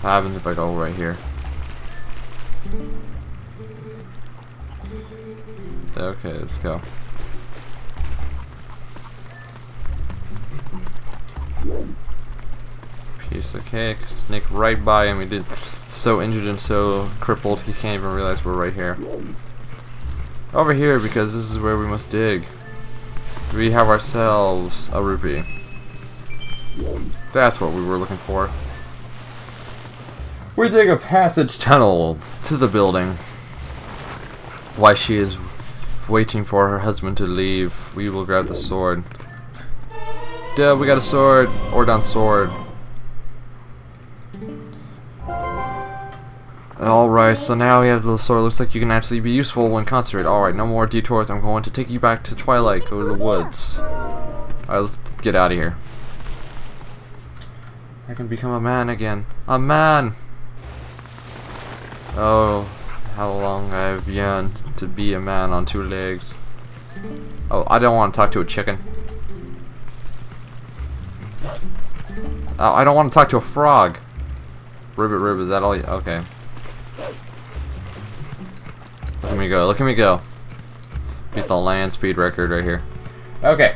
What happens if I go right here? Okay, let's go. Piece of cake. Sneak right by him. He did so injured and so crippled he can't even realize we're right here. Over here, because this is where we must dig. We have ourselves a rupee. That's what we were looking for. We dig a passage tunnel to the building. While she is waiting for her husband to leave, we will grab the sword. Duh, we got a sword. Ordon sword. Alright, so now we have the sword. Looks like you can actually be useful when concentrated. Alright, no more detours. I'm going to take you back to Twilight. Go to the woods. Alright, let's get out of here. I can become a man again. A man! Oh, how long I've yearned to be a man on two legs. Oh, I don't want to talk to a chicken. Oh, I don't want to talk to a frog. Ribbit, ribbit, is that all you? Okay. Look at me go, look at me go. Beat the land speed record right here. Okay.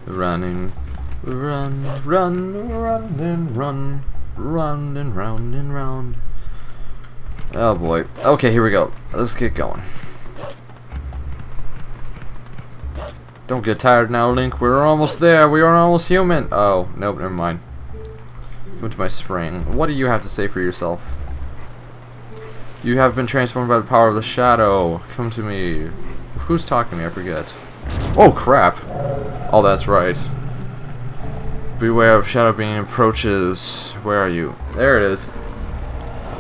Running, run, run, run, and run, run, and round and round. Oh boy. Okay, here we go. Let's get going. Don't get tired now, Link. We're almost there. We are almost human. Oh, nope, never mind. Come to my spring. What do you have to say for yourself? You have been transformed by the power of the shadow. Come to me. Who's talking to me? I forget. Oh, crap. Oh, that's right. Beware of shadow being approaches. Where are you? There it is.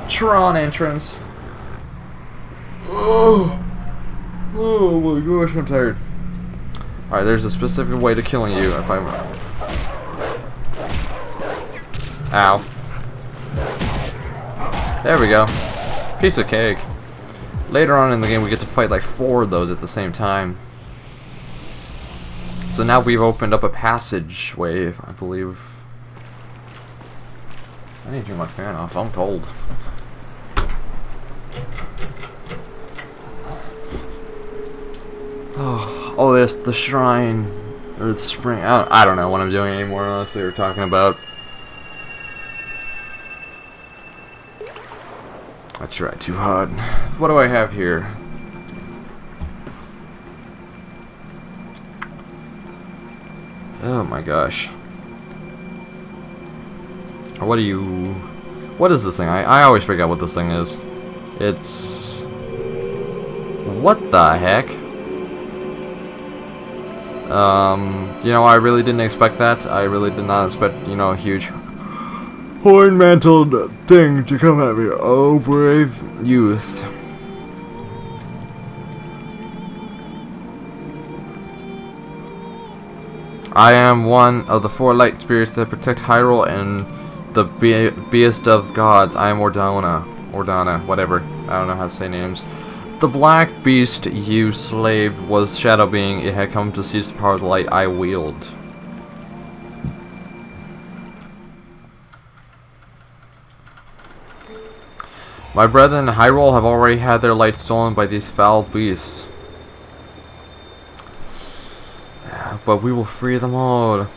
Tron entrance. Oh, oh my gosh, I'm tired. Alright, there's a specific way to killing you if I'm... Ow. There we go. Piece of cake. Later on in the game we get to fight like 4 of those at the same time. So now we've opened up a passageway, I believe. I need to turn my fan off, I'm cold. Oh, this the shrine or the spring. I don't know what I'm doing anymore. Honestly, we're talking about. I tried too hard. What do I have here? Oh my gosh. What is this thing? I always forget what this thing is. It's... What the heck? You know, I really didn't expect that. I really did not expect, you know, a huge horn-mantled thing to come at me. Oh, brave youth. I am one of the 4 light spirits that protect Hyrule and the beast of gods. I am Ordana, whatever. I don't know how to say names. The black beast you slaved was Shadow Being. It had come to seize the power of the light I wield. My brethren in Hyrule have already had their light stolen by these foul beasts. But we will free them all.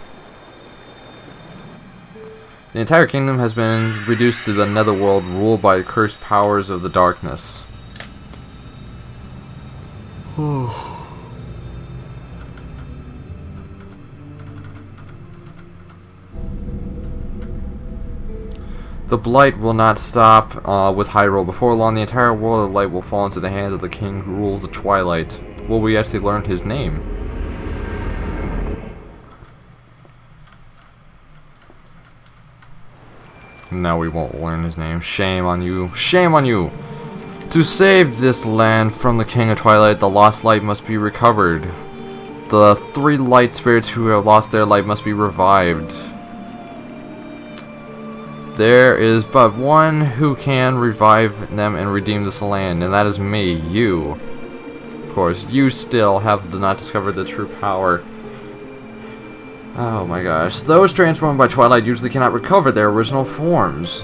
The entire kingdom has been reduced to the netherworld, ruled by the cursed powers of the darkness. The blight will not stop with Hyrule. Before long, the entire world of light will fall into the hands of the king who rules the Twilight. Will we actually learn his name? No, we won't learn his name. Shame on you. Shame on you! To save this land from the King of Twilight, the lost light must be recovered. The 3 light spirits who have lost their light must be revived. There is but one who can revive them and redeem this land, and that is me, you. Of course, you still have not discovered the true power Oh my gosh. Those transformed by Twilight usually cannot recover their original forms.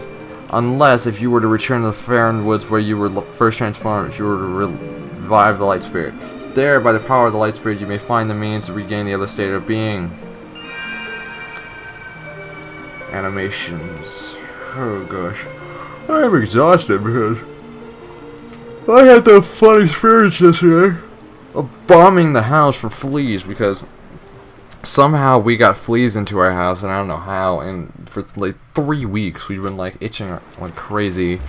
Unless if you were to return to the Faron Woods where you were first transformed, if you were to revive the Light Spirit. There, by the power of the Light Spirit, you may find the means to regain the other state of being. Animations. Oh gosh. I am exhausted because I had that fun experience yesterday of bombing the house for fleas because somehow we got fleas into our house and I don't know how, and for like 3 weeks we've been like itching like crazy,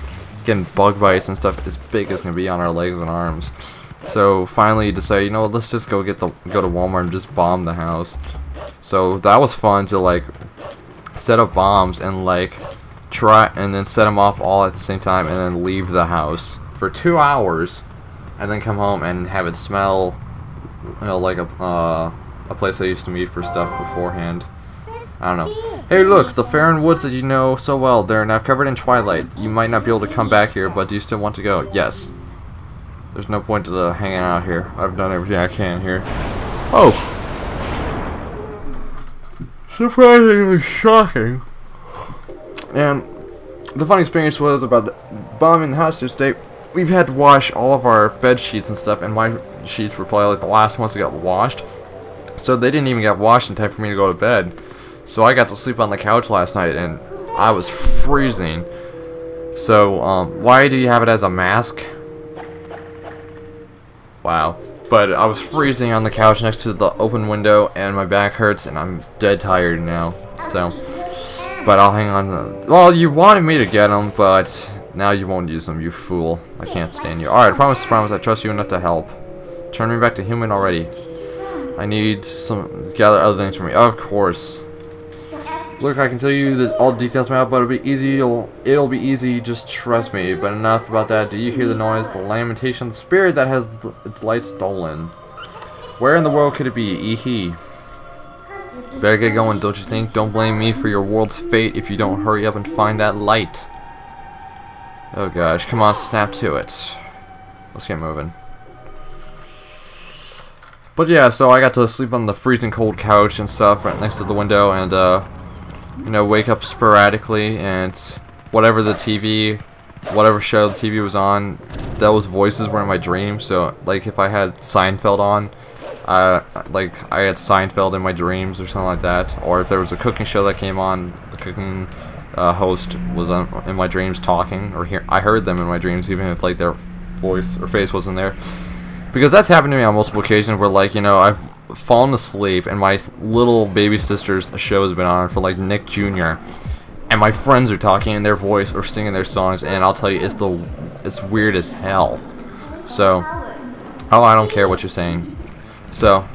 getting bug bites and stuff as big as can be on our legs and arms. So finally decided, you know what, let's just go to Walmart and just bomb the house. So that was fun to like set up bombs and like try and then set them off all at the same time and then leave the house for 2 hours and then come home and have it smell, you know, like a place I used to meet for stuff beforehand. I don't know. Hey look, the Faron Woods that you know so well, they're now covered in Twilight. You might not be able to come back here, but do you still want to go? Yes. There's no point to hanging out here. I've done everything I can here. Oh! Surprisingly shocking. And the funny experience was about the bombing the house yesterday. We've had to wash all of our bed sheets and stuff, and my sheets were probably like the last ones that got washed. So they didn't even get washed in time for me to go to bed. So I got to sleep on the couch last night, and I was freezing. So, why do you have it as a mask? Wow. But I was freezing on the couch next to the open window, and my back hurts, and I'm dead tired now. So, but I'll hang on to them. Well, you wanted me to get them, but now you won't use them, you fool. I can't stand you. Alright, promise, I trust you enough to help. Turn me back to human already. I need some gather other things from me. Of course. Look, I can tell you all the details about, but it'll be easy. It'll be easy. Just trust me. But enough about that. Do you hear the noise? The lamentation of the spirit that has its light stolen. Where in the world could it be? Eehee. Better get going, don't you think? Don't blame me for your world's fate if you don't hurry up and find that light. Oh gosh, come on, snap to it. Let's get moving. But yeah, so I got to sleep on the freezing cold couch and stuff right next to the window, and you know, wake up sporadically, and whatever the TV, whatever show the TV was on, those voices were in my dreams. So like if I had Seinfeld on, like I had Seinfeld in my dreams or something like that, or if there was a cooking show that came on, the cooking host was in my dreams talking, or I heard them in my dreams, even if like their voice or face wasn't there. Because that's happened to me on multiple occasions where, like, you know, I've fallen asleep and my little baby sister's show has been on for like Nick Jr. and my friends are talking in their voice or singing their songs, and I'll tell you, it's weird as hell. So, oh, I don't care what you're saying. So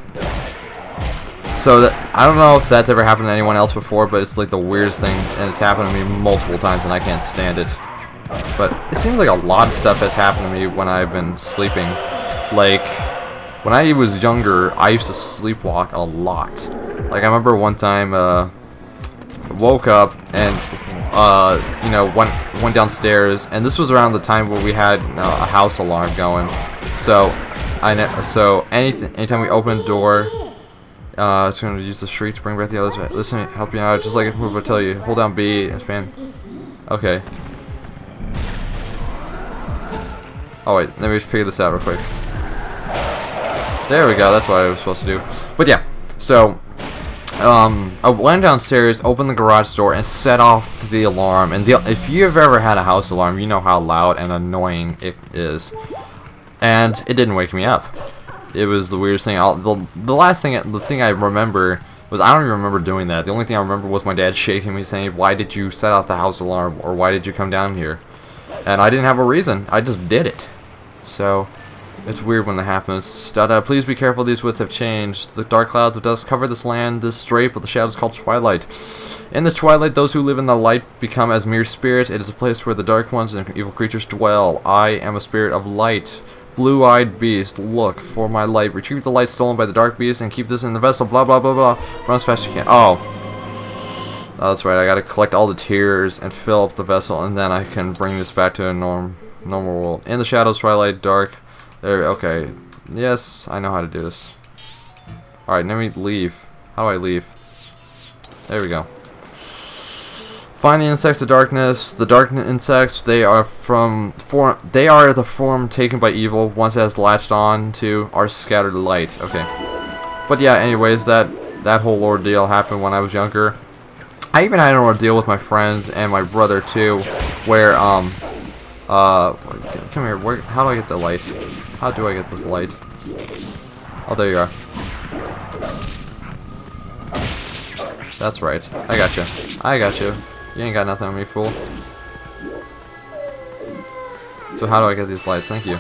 I don't know if that's ever happened to anyone else before, but it's like the weirdest thing, and it's happened to me multiple times, and I can't stand it. But it seems like a lot of stuff has happened to me when I've been sleeping. Like, when I was younger, I used to sleepwalk a lot. Like, I remember one time, woke up and, you know, went downstairs, and this was around the time where we had a house alarm going. So, anytime we open the door, it's going to use the shriek to bring back the others. Listen, help you out, just like if move, I tell you. Hold down B, expand. Okay. Oh wait, let me figure this out real quick. There we go, that's what I was supposed to do. But yeah, so I went downstairs, opened the garage door, and set off the alarm. And if you've ever had a house alarm, you know how loud and annoying it is. And it didn't wake me up. It was the weirdest thing. The thing I remember was, I don't even remember doing that. The only thing I remember was my dad shaking me saying, "Why did you set off the house alarm?" or "Why did you come down here?" And I didn't have a reason. I just did it. So it's weird when that happens. Please be careful, these woods have changed. The dark clouds of dust cover this land, this drape with the shadows called Twilight. In this Twilight, those who live in the light become as mere spirits. It is a place where the dark ones and evil creatures dwell. I am a spirit of light. Blue-eyed beast, look for my light. Retrieve the light stolen by the dark beast and keep this in the vessel. Blah, blah, blah, blah. Run as fast as you can. Oh, that's right. I gotta collect all the tears and fill up the vessel, and then I can bring this back to a normal world. In the shadows, Twilight, dark. There, okay. Yes, I know how to do this. Alright, let me leave. How do I leave? There we go. Find the insects of darkness. The dark insects, they are the form taken by evil. Once it has latched on to our scattered light. Okay. But yeah, anyways, that whole ordeal happened when I was younger. I even had an ordeal with my friends and my brother too, where come here. How do I get the light? How do I get this light? Oh, there you are. That's right. I got you. I got you. You ain't got nothing on me, fool. So how do I get these lights? Thank you.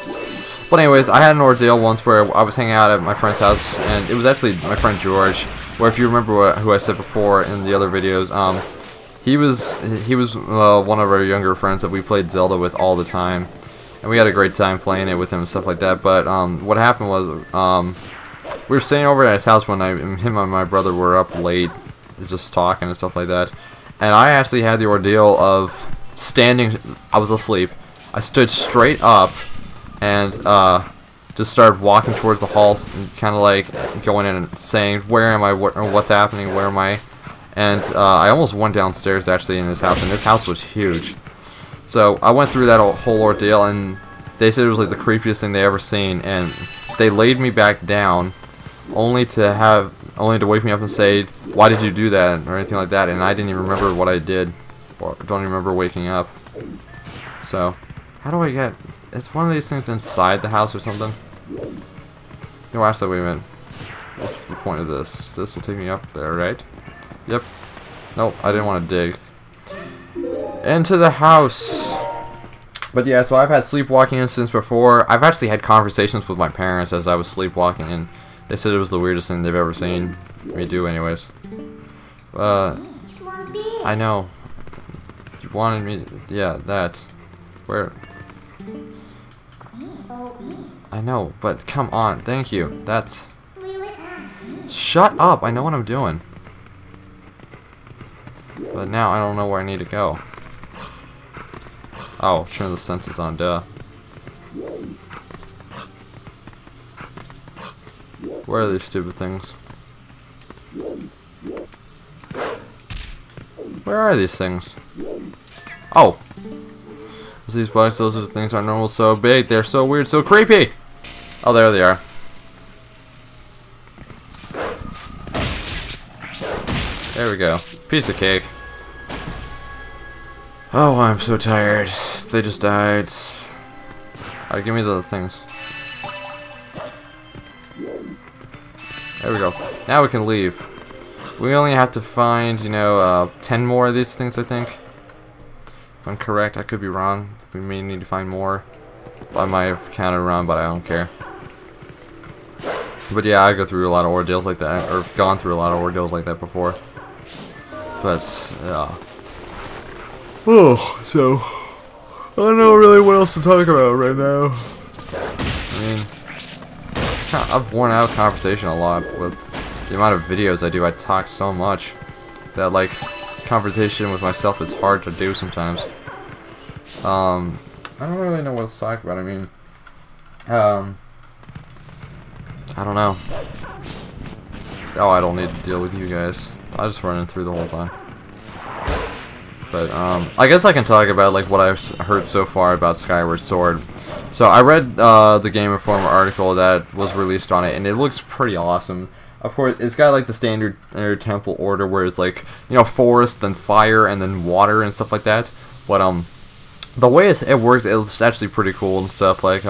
But anyways, I had an ordeal once where I was hanging out at my friend's house, and it was actually my friend George. Where if you remember who I said before in the other videos, he was one of our younger friends that we played Zelda with all the time, and we had a great time playing it with him and stuff like that. But what happened was we were staying over at his house one night, and him and my brother were up late, just talking and stuff like that. And I actually had the ordeal of standing. I was asleep. I stood straight up and just started walking towards the hall, kind of like going in and saying, "Where am I? What's happening? Where am I?" And I almost went downstairs actually in his house, and his house was huge. So I went through that whole ordeal, and they said it was like the creepiest thing they ever seen. And they laid me back down, only to wake me up and say, "Why did you do that?" or anything like that. And I didn't even remember what I did, or don't even remember waking up. So how do I get? It's one of these things inside the house or something. No, actually, wait a minute. What's the point of this? This will take me up there, right? Yep. Nope, I didn't want to dig. Into the house. But yeah, so I've had sleepwalking incidents before. I've actually had conversations with my parents as I was sleepwalking, and they said it was the weirdest thing they've ever seen me do anyways. I know. You wanted me to, yeah, that. Where? I know, but come on, thank you. That's... Shut up, I know what I'm doing. But now I don't know where I need to go. Oh, turn the senses on, duh. Where are these stupid things? Where are these things? Oh! These bugs, those are the things aren't normal, so big, they're so weird, so creepy! Oh, there they are. There we go. Piece of cake. Oh, I'm so tired. They just died. Alright, give me the things. There we go. Now we can leave. We only have to find, 10 more of these things, I think. If I'm correct, I could be wrong. We may need to find more. I might have counted wrong, but I don't care. But yeah, I go through a lot of ordeals like that, or gone through a lot of ordeals like that before. But, yeah. Oh, so, I don't know really what else to talk about right now. I mean, I've worn out conversation a lot with the amount of videos I do. I talk so much that, like, conversation with myself is hard to do sometimes. I don't really know what to talk about. I mean, I don't know. Oh, I don't need to deal with you guys. I just running through the whole time. But I guess I can talk about like what I've heard so far about Skyward Sword. So I read the Game Informer article that was released on it, and it looks pretty awesome. Of course, it's got like the standard temple order where it's like, forest, then fire, and then water and stuff like that. But the way it works, it's actually pretty cool and stuff. Like